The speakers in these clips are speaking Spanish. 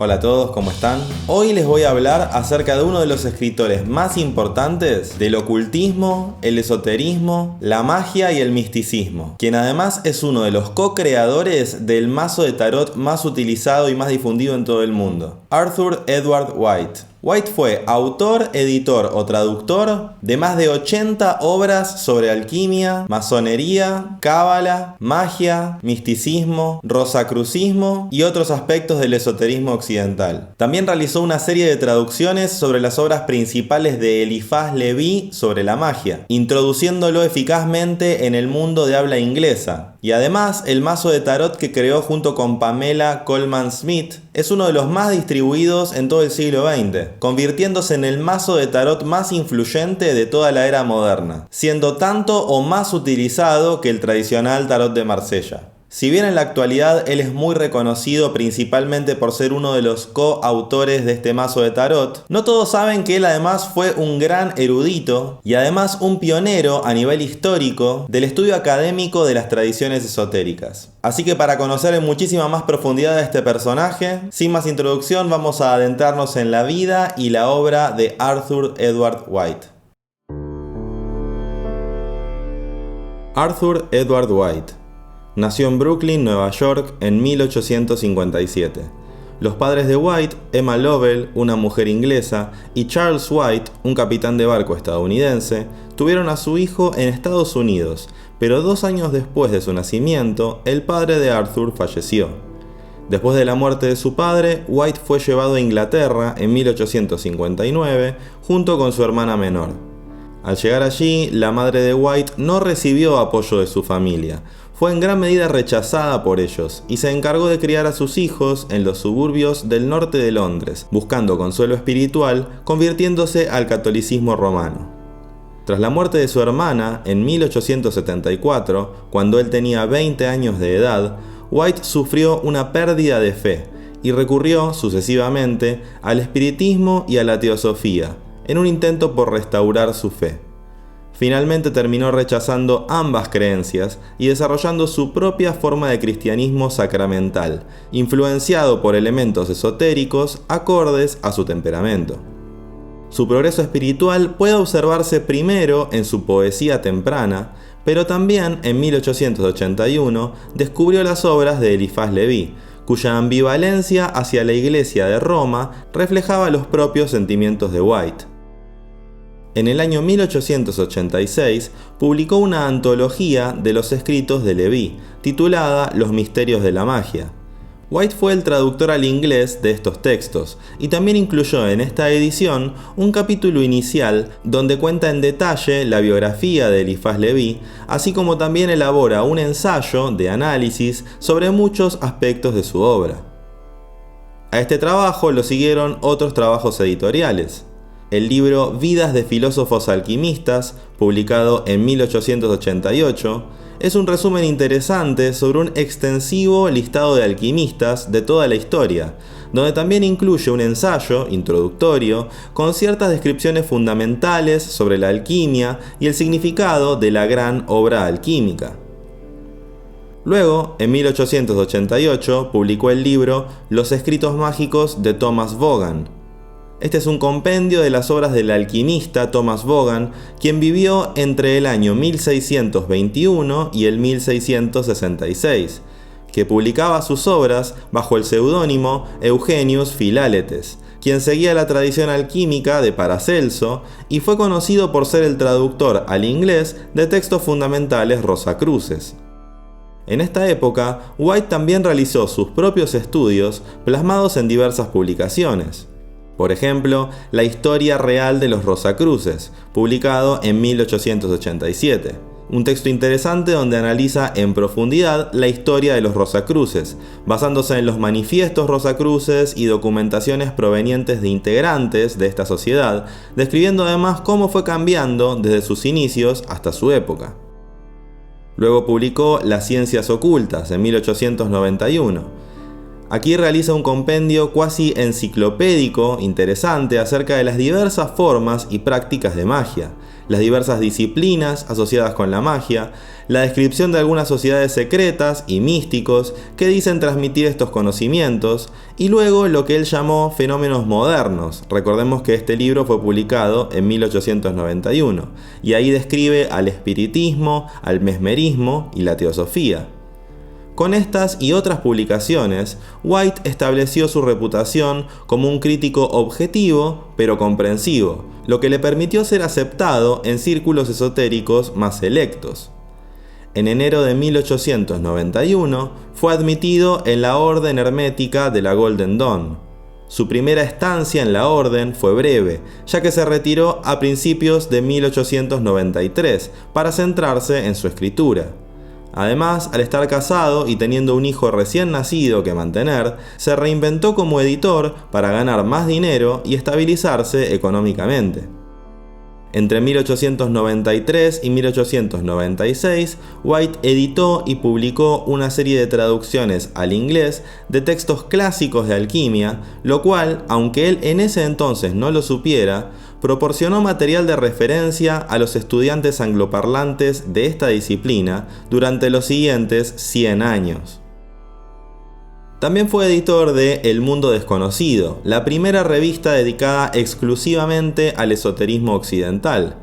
Hola a todos, ¿cómo están? Hoy les voy a hablar acerca de uno de los escritores más importantes del ocultismo, el esoterismo, la magia y el misticismo, quien además es uno de los co-creadores del mazo de tarot más utilizado y más difundido en todo el mundo, Arthur Edward White. White fue autor, editor o traductor de más de 80 obras sobre alquimia, masonería, cábala, magia, misticismo, rosacrucismo y otros aspectos del esoterismo occidental. También realizó una serie de traducciones sobre las obras principales de Eliphas Levi sobre la magia, introduciéndolo eficazmente en el mundo de habla inglesa. Y además, el mazo de tarot que creó junto con Pamela Colman Smith es uno de los más distribuidos en todo el siglo XX, convirtiéndose en el mazo de tarot más influyente de toda la era moderna, siendo tanto o más utilizado que el tradicional tarot de Marsella. Si bien en la actualidad él es muy reconocido principalmente por ser uno de los coautores de este mazo de tarot, no todos saben que él además fue un gran erudito y además un pionero a nivel histórico del estudio académico de las tradiciones esotéricas. Así que para conocer en muchísima más profundidad a este personaje, sin más introducción vamos a adentrarnos en la vida y la obra de Arthur Edward White. Arthur Edward White nació en Brooklyn, Nueva York, en 1857. Los padres de White, Emma Lovell, una mujer inglesa, y Charles White, un capitán de barco estadounidense, tuvieron a su hijo en Estados Unidos, pero 2 años después de su nacimiento, el padre de Arthur falleció. Después de la muerte de su padre, White fue llevado a Inglaterra en 1859 junto con su hermana menor. Al llegar allí, la madre de White no recibió apoyo de su familia. Fue en gran medida rechazada por ellos y se encargó de criar a sus hijos en los suburbios del norte de Londres, buscando consuelo espiritual, convirtiéndose al catolicismo romano. Tras la muerte de su hermana, en 1874, cuando él tenía 20 años de edad, White sufrió una pérdida de fe y recurrió sucesivamente al espiritismo y a la teosofía, en un intento por restaurar su fe. Finalmente terminó rechazando ambas creencias y desarrollando su propia forma de cristianismo sacramental, influenciado por elementos esotéricos acordes a su temperamento. Su progreso espiritual puede observarse primero en su poesía temprana, pero también en 1881 descubrió las obras de Eliphas Levi, cuya ambivalencia hacia la Iglesia de Roma reflejaba los propios sentimientos de White. En el año 1886 publicó una antología de los escritos de Levi, titulada Los misterios de la magia. White fue el traductor al inglés de estos textos, y también incluyó en esta edición un capítulo inicial donde cuenta en detalle la biografía de Eliphas Levi, así como también elabora un ensayo de análisis sobre muchos aspectos de su obra. A este trabajo lo siguieron otros trabajos editoriales. El libro Vidas de filósofos alquimistas, publicado en 1888, es un resumen interesante sobre un extensivo listado de alquimistas de toda la historia, donde también incluye un ensayo introductorio con ciertas descripciones fundamentales sobre la alquimia y el significado de la gran obra alquímica. Luego, en 1888, publicó el libro Los escritos mágicos de Thomas Vaughan. Este es un compendio de las obras del alquimista Thomas Vaughan, quien vivió entre el año 1621 y el 1666, que publicaba sus obras bajo el seudónimo Eugenius Philalethes, quien seguía la tradición alquímica de Paracelso y fue conocido por ser el traductor al inglés de textos fundamentales rosacruces. En esta época, White también realizó sus propios estudios plasmados en diversas publicaciones. Por ejemplo, La historia real de los Rosacruces, publicado en 1887. Un texto interesante donde analiza en profundidad la historia de los Rosacruces, basándose en los manifiestos Rosacruces y documentaciones provenientes de integrantes de esta sociedad, describiendo además cómo fue cambiando desde sus inicios hasta su época. Luego publicó Las ciencias ocultas en 1891. Aquí realiza un compendio cuasi enciclopédico interesante acerca de las diversas formas y prácticas de magia, las diversas disciplinas asociadas con la magia, la descripción de algunas sociedades secretas y místicos que dicen transmitir estos conocimientos, y luego lo que él llamó fenómenos modernos. Recordemos que este libro fue publicado en 1891, y ahí describe al espiritismo, al mesmerismo y la teosofía. Con estas y otras publicaciones, White estableció su reputación como un crítico objetivo pero comprensivo, lo que le permitió ser aceptado en círculos esotéricos más selectos. En enero de 1891 fue admitido en la Orden Hermética de la Golden Dawn. Su primera estancia en la orden fue breve, ya que se retiró a principios de 1893 para centrarse en su escritura. Además, al estar casado y teniendo un hijo recién nacido que mantener, se reinventó como editor para ganar más dinero y estabilizarse económicamente. Entre 1893 y 1896, White editó y publicó una serie de traducciones al inglés de textos clásicos de alquimia, lo cual, aunque él en ese entonces no lo supiera, proporcionó material de referencia a los estudiantes angloparlantes de esta disciplina durante los siguientes 100 años. También fue editor de El Mundo Desconocido, la primera revista dedicada exclusivamente al esoterismo occidental.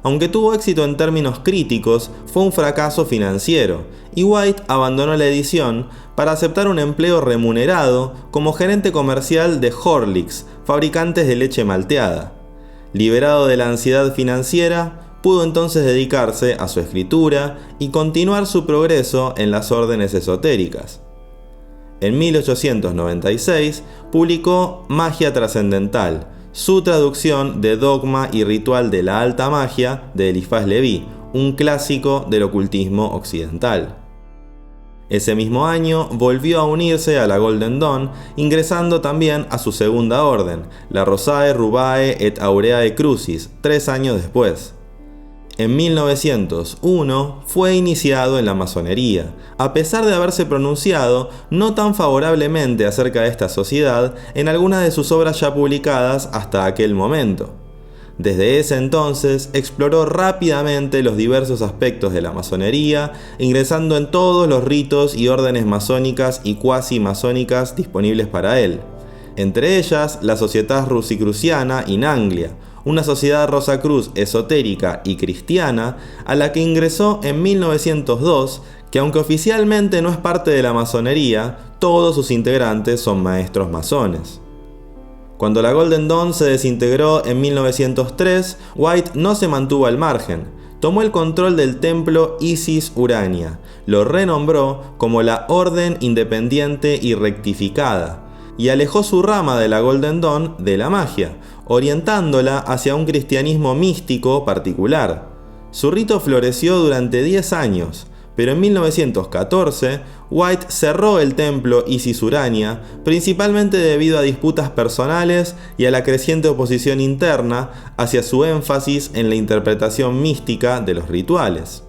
Aunque tuvo éxito en términos críticos, fue un fracaso financiero, y White abandonó la edición para aceptar un empleo remunerado como gerente comercial de Horlicks, fabricantes de leche malteada. Liberado de la ansiedad financiera, pudo entonces dedicarse a su escritura y continuar su progreso en las órdenes esotéricas. En 1896 publicó Magia Trascendental, su traducción de Dogma y Ritual de la Alta Magia de Eliphas Leví, un clásico del ocultismo occidental. Ese mismo año volvió a unirse a la Golden Dawn, ingresando también a su segunda orden, la Rosae Rubae et Aureae Crucis, 3 años después. En 1901 fue iniciado en la masonería, a pesar de haberse pronunciado no tan favorablemente acerca de esta sociedad en algunas de sus obras ya publicadas hasta aquel momento. Desde ese entonces exploró rápidamente los diversos aspectos de la masonería, ingresando en todos los ritos y órdenes masónicas y cuasi masónicas disponibles para él. Entre ellas, la Societas Rosicruciana in Anglia, una sociedad rosacruz esotérica y cristiana a la que ingresó en 1902, que aunque oficialmente no es parte de la masonería, todos sus integrantes son maestros masones. Cuando la Golden Dawn se desintegró en 1903, White no se mantuvo al margen. Tomó el control del templo Isis Urania, lo renombró como la Orden Independiente y Rectificada, y alejó su rama de la Golden Dawn de la magia, orientándola hacia un cristianismo místico particular. Su rito floreció durante 10 años, pero en 1914 White cerró el templo Isis Urania, principalmente debido a disputas personales y a la creciente oposición interna hacia su énfasis en la interpretación mística de los rituales.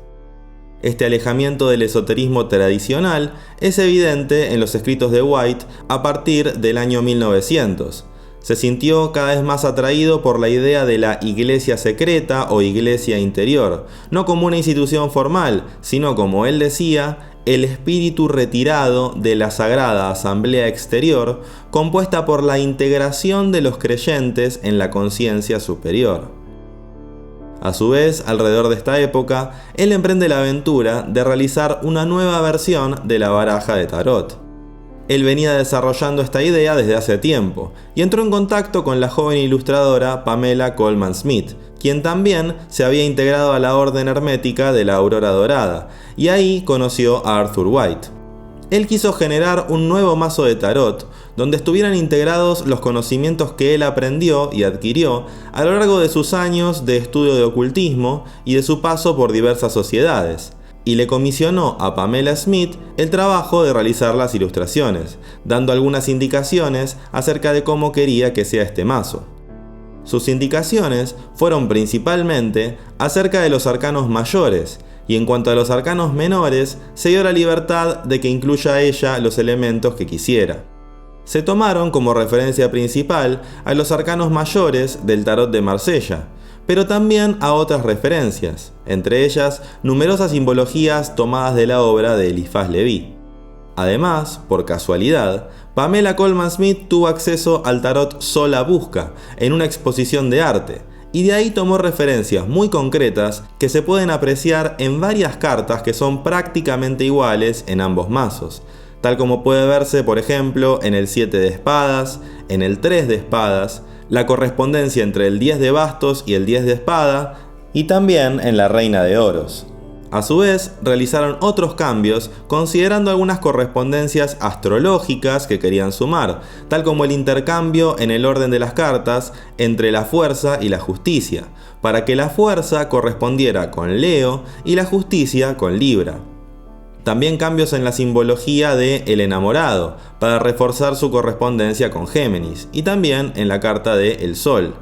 Este alejamiento del esoterismo tradicional es evidente en los escritos de White a partir del año 1900. Se sintió cada vez más atraído por la idea de la iglesia secreta o iglesia interior, no como una institución formal, sino como él decía, el espíritu retirado de la sagrada asamblea exterior, compuesta por la integración de los creyentes en la conciencia superior. A su vez, alrededor de esta época, él emprende la aventura de realizar una nueva versión de la baraja de tarot. Él venía desarrollando esta idea desde hace tiempo y entró en contacto con la joven ilustradora Pamela Colman Smith, quien también se había integrado a la orden hermética de la Aurora Dorada, y ahí conoció a Arthur White. Él quiso generar un nuevo mazo de tarot donde estuvieran integrados los conocimientos que él aprendió y adquirió a lo largo de sus años de estudio de ocultismo y de su paso por diversas sociedades, y le comisionó a Pamela Smith el trabajo de realizar las ilustraciones, dando algunas indicaciones acerca de cómo quería que sea este mazo. Sus indicaciones fueron principalmente acerca de los arcanos mayores, y en cuanto a los arcanos menores, se dio la libertad de que incluya a ella los elementos que quisiera. Se tomaron como referencia principal a los arcanos mayores del tarot de Marsella, pero también a otras referencias, entre ellas numerosas simbologías tomadas de la obra de Eliphas Leví. Además, por casualidad, Pamela Colman Smith tuvo acceso al tarot Sola Busca en una exposición de arte, y de ahí tomó referencias muy concretas que se pueden apreciar en varias cartas que son prácticamente iguales en ambos mazos, tal como puede verse por ejemplo en el 7 de espadas, en el 3 de espadas, la correspondencia entre el 10 de bastos y el 10 de espada, y también en la reina de oros. A su vez, realizaron otros cambios considerando algunas correspondencias astrológicas que querían sumar, tal como el intercambio en el orden de las cartas entre la fuerza y la justicia, para que la fuerza correspondiera con Leo y la justicia con Libra. También cambios en la simbología de El Enamorado, para reforzar su correspondencia con Géminis, y también en la carta de El Sol.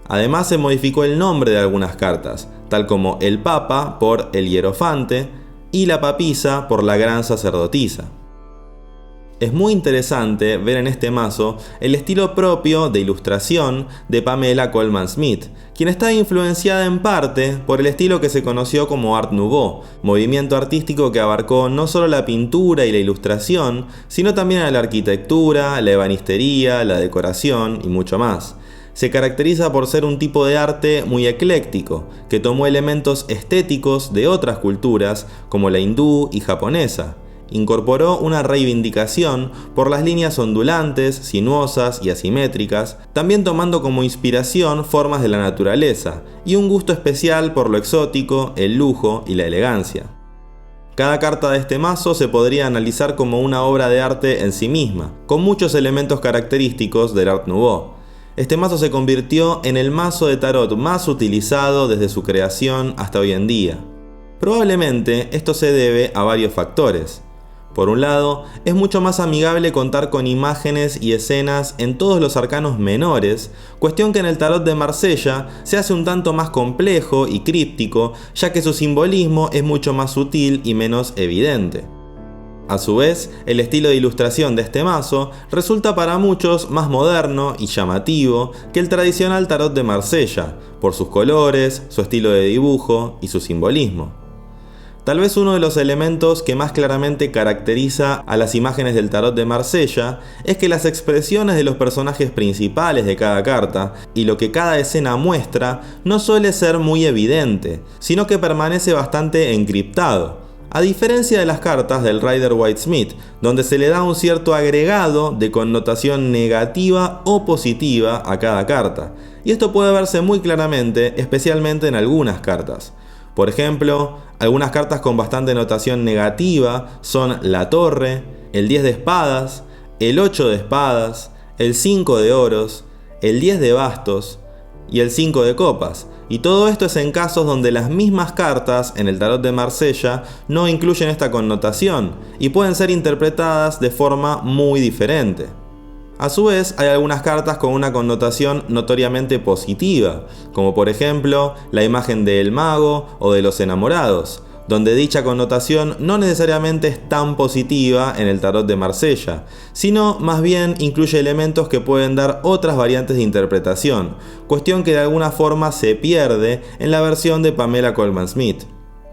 Además se modificó el nombre de algunas cartas, tal como el Papa por el Hierofante y la Papisa por la Gran Sacerdotisa. Es muy interesante ver en este mazo el estilo propio de ilustración de Pamela Colman Smith, quien está influenciada en parte por el estilo que se conoció como Art Nouveau, movimiento artístico que abarcó no solo la pintura y la ilustración, sino también a la arquitectura, la ebanistería, la decoración y mucho más. Se caracteriza por ser un tipo de arte muy ecléctico, que tomó elementos estéticos de otras culturas como la hindú y japonesa. Incorporó una reivindicación por las líneas ondulantes, sinuosas y asimétricas, también tomando como inspiración formas de la naturaleza, y un gusto especial por lo exótico, el lujo y la elegancia. Cada carta de este mazo se podría analizar como una obra de arte en sí misma, con muchos elementos característicos del Art Nouveau. Este mazo se convirtió en el mazo de tarot más utilizado desde su creación hasta hoy en día. Probablemente esto se debe a varios factores. Por un lado, es mucho más amigable contar con imágenes y escenas en todos los arcanos menores, cuestión que en el tarot de Marsella se hace un tanto más complejo y críptico, ya que su simbolismo es mucho más sutil y menos evidente. A su vez, el estilo de ilustración de este mazo resulta para muchos más moderno y llamativo que el tradicional tarot de Marsella, por sus colores, su estilo de dibujo y su simbolismo. Tal vez uno de los elementos que más claramente caracteriza a las imágenes del tarot de Marsella es que las expresiones de los personajes principales de cada carta y lo que cada escena muestra no suele ser muy evidente, sino que permanece bastante encriptado. A diferencia de las cartas del Rider-Waite-Smith, donde se le da un cierto agregado de connotación negativa o positiva a cada carta, y esto puede verse muy claramente, especialmente en algunas cartas. Por ejemplo, algunas cartas con bastante notación negativa son la Torre, el 10 de espadas, el 8 de espadas, el 5 de oros, el 10 de bastos y el 5 de copas. Y todo esto es en casos donde las mismas cartas en el tarot de Marsella no incluyen esta connotación y pueden ser interpretadas de forma muy diferente. A su vez, hay algunas cartas con una connotación notoriamente positiva, como por ejemplo la imagen del mago o de los enamorados, donde dicha connotación no necesariamente es tan positiva en el tarot de Marsella, sino más bien incluye elementos que pueden dar otras variantes de interpretación, cuestión que de alguna forma se pierde en la versión de Pamela Colman Smith.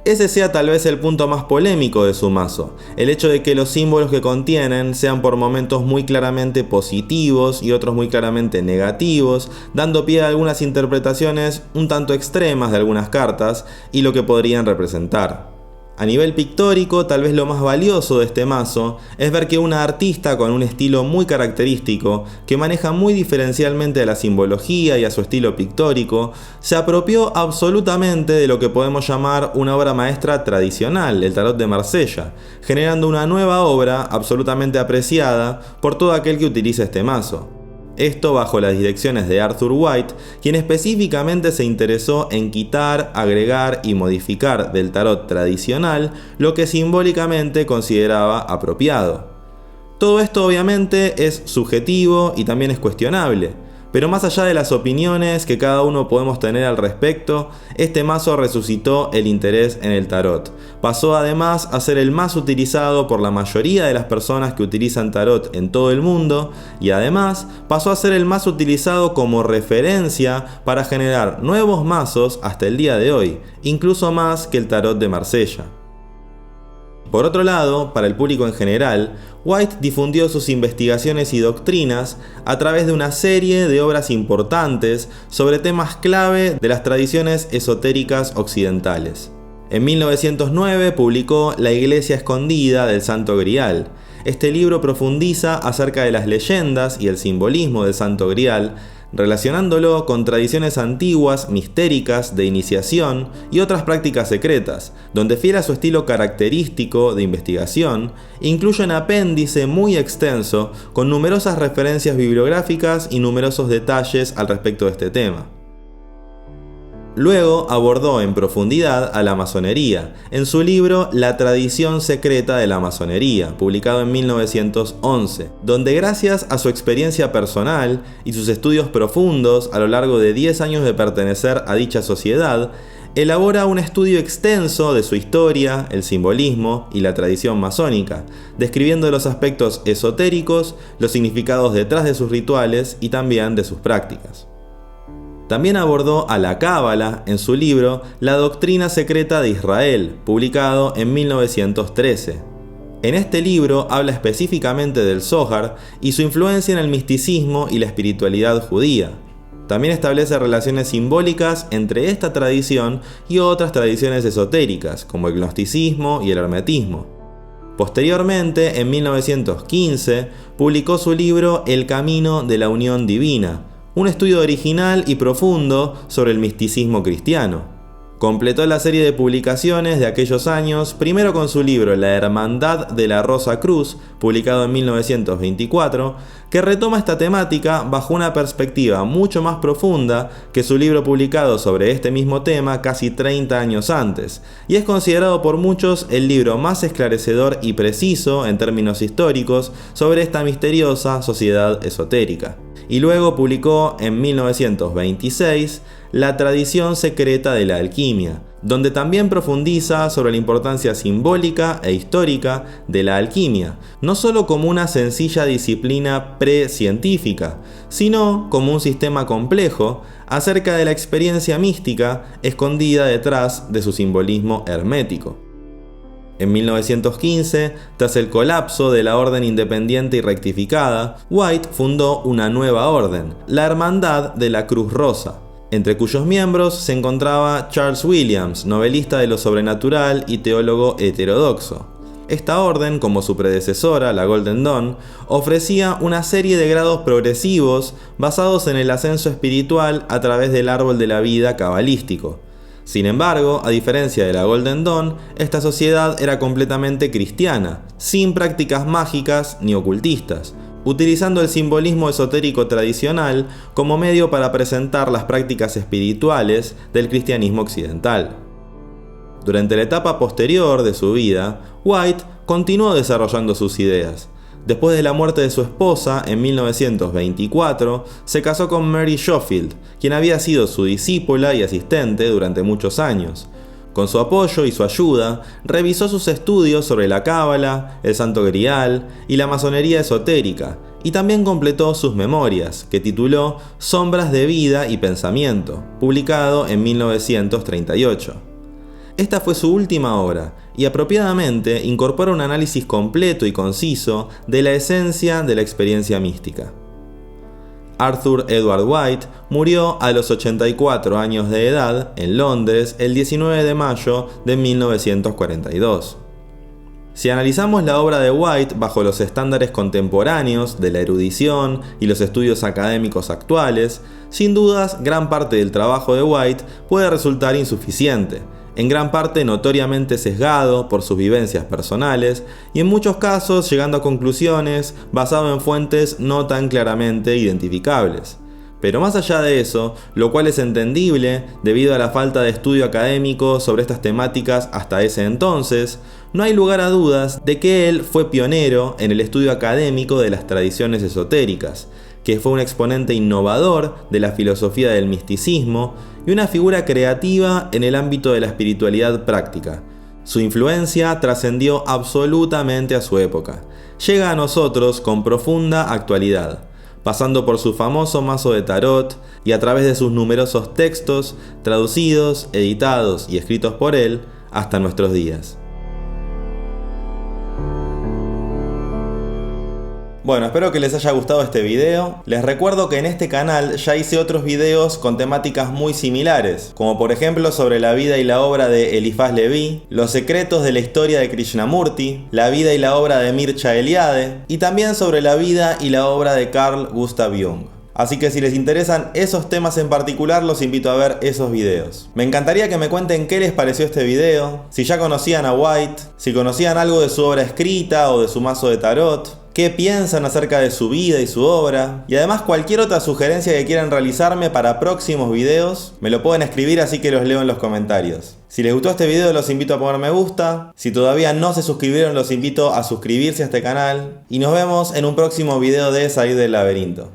Ese sea tal vez el punto más polémico de su mazo, el hecho de que los símbolos que contienen sean por momentos muy claramente positivos y otros muy claramente negativos, dando pie a algunas interpretaciones un tanto extremas de algunas cartas y lo que podrían representar. A nivel pictórico, tal vez lo más valioso de este mazo es ver que una artista con un estilo muy característico, que maneja muy diferencialmente a la simbología y a su estilo pictórico, se apropió absolutamente de lo que podemos llamar una obra maestra tradicional, el tarot de Marsella, generando una nueva obra absolutamente apreciada por todo aquel que utilice este mazo. Esto bajo las direcciones de Arthur White, quien específicamente se interesó en quitar, agregar y modificar del tarot tradicional lo que simbólicamente consideraba apropiado. Todo esto obviamente es subjetivo y también es cuestionable, Pero más allá de las opiniones que cada uno podemos tener al respecto, este mazo resucitó el interés en el tarot. Pasó además a ser el más utilizado por la mayoría de las personas que utilizan tarot en todo el mundo y además pasó a ser el más utilizado como referencia para generar nuevos mazos hasta el día de hoy, incluso más que el tarot de Marsella. Por otro lado, para el público en general, White difundió sus investigaciones y doctrinas a través de una serie de obras importantes sobre temas clave de las tradiciones esotéricas occidentales. En 1909 publicó La Iglesia Escondida del Santo Grial. Este libro profundiza acerca de las leyendas y el simbolismo del Santo Grial, relacionándolo con tradiciones antiguas, mistéricas, de iniciación y otras prácticas secretas, donde fiel a su estilo característico de investigación, incluye un apéndice muy extenso con numerosas referencias bibliográficas y numerosos detalles al respecto de este tema. Luego abordó en profundidad a la masonería, en su libro La tradición secreta de la masonería, publicado en 1911, donde gracias a su experiencia personal y sus estudios profundos a lo largo de 10 años de pertenecer a dicha sociedad, elabora un estudio extenso de su historia, el simbolismo y la tradición masónica, describiendo los aspectos esotéricos, los significados detrás de sus rituales y también de sus prácticas. También abordó a la Cábala en su libro La Doctrina Secreta de Israel, publicado en 1913. En este libro habla específicamente del Zohar y su influencia en el misticismo y la espiritualidad judía. También establece relaciones simbólicas entre esta tradición y otras tradiciones esotéricas, como el gnosticismo y el hermetismo. Posteriormente, en 1915, publicó su libro El Camino de la Unión Divina, un estudio original y profundo sobre el misticismo cristiano. Completó la serie de publicaciones de aquellos años, primero con su libro La Hermandad de la Rosa Cruz, publicado en 1924, que retoma esta temática bajo una perspectiva mucho más profunda que su libro publicado sobre este mismo tema casi 30 años antes, y es considerado por muchos el libro más esclarecedor y preciso en términos históricos sobre esta misteriosa sociedad esotérica. Y luego publicó en 1926 La tradición secreta de la alquimia, donde también profundiza sobre la importancia simbólica e histórica de la alquimia, no solo como una sencilla disciplina precientífica, sino como un sistema complejo acerca de la experiencia mística escondida detrás de su simbolismo hermético. En 1915, tras el colapso de la Orden Independiente y Rectificada, White fundó una nueva orden, la Hermandad de la Cruz Rosa, entre cuyos miembros se encontraba Charles Williams, novelista de lo sobrenatural y teólogo heterodoxo. Esta orden, como su predecesora, la Golden Dawn, ofrecía una serie de grados progresivos basados en el ascenso espiritual a través del árbol de la vida cabalístico. Sin embargo, a diferencia de la Golden Dawn, esta sociedad era completamente cristiana, sin prácticas mágicas ni ocultistas, utilizando el simbolismo esotérico tradicional como medio para presentar las prácticas espirituales del cristianismo occidental. Durante la etapa posterior de su vida, White continuó desarrollando sus ideas. Después de la muerte de su esposa, en 1924, se casó con Mary Schofield, quien había sido su discípula y asistente durante muchos años. Con su apoyo y su ayuda, revisó sus estudios sobre la Cábala, el Santo Grial y la masonería esotérica, y también completó sus memorias, que tituló Sombras de Vida y Pensamiento, publicado en 1938. Esta fue su última obra, y apropiadamente incorpora un análisis completo y conciso de la esencia de la experiencia mística. Arthur Edward White murió a los 84 años de edad en Londres el 19 de mayo de 1942. Si analizamos la obra de White bajo los estándares contemporáneos de la erudición y los estudios académicos actuales, sin dudas gran parte del trabajo de White puede resultar insuficiente, en gran parte notoriamente sesgado por sus vivencias personales y en muchos casos llegando a conclusiones basado en fuentes no tan claramente identificables. Pero más allá de eso, lo cual es entendible debido a la falta de estudio académico sobre estas temáticas hasta ese entonces, no hay lugar a dudas de que él fue pionero en el estudio académico de las tradiciones esotéricas, que fue un exponente innovador de la filosofía del misticismo y una figura creativa en el ámbito de la espiritualidad práctica. Su influencia trascendió absolutamente a su época. Llega a nosotros con profunda actualidad, pasando por su famoso mazo de tarot y a través de sus numerosos textos, traducidos, editados y escritos por él, hasta nuestros días. Bueno, espero que les haya gustado este video. Les recuerdo que en este canal ya hice otros videos con temáticas muy similares, como por ejemplo sobre la vida y la obra de Eliphas Leví, los secretos de la historia de Krishnamurti, la vida y la obra de Mircea Eliade, y también sobre la vida y la obra de Carl Gustav Jung. Así que si les interesan esos temas en particular, los invito a ver esos videos. Me encantaría que me cuenten qué les pareció este video, si ya conocían a White, si conocían algo de su obra escrita o de su mazo de tarot, qué piensan acerca de su vida y su obra, y además cualquier otra sugerencia que quieran realizarme para próximos videos, me lo pueden escribir, así que los leo en los comentarios. Si les gustó este video, los invito a poner me gusta. Si todavía no se suscribieron, los invito a suscribirse a este canal. Y nos vemos en un próximo video de Salir del Laberinto.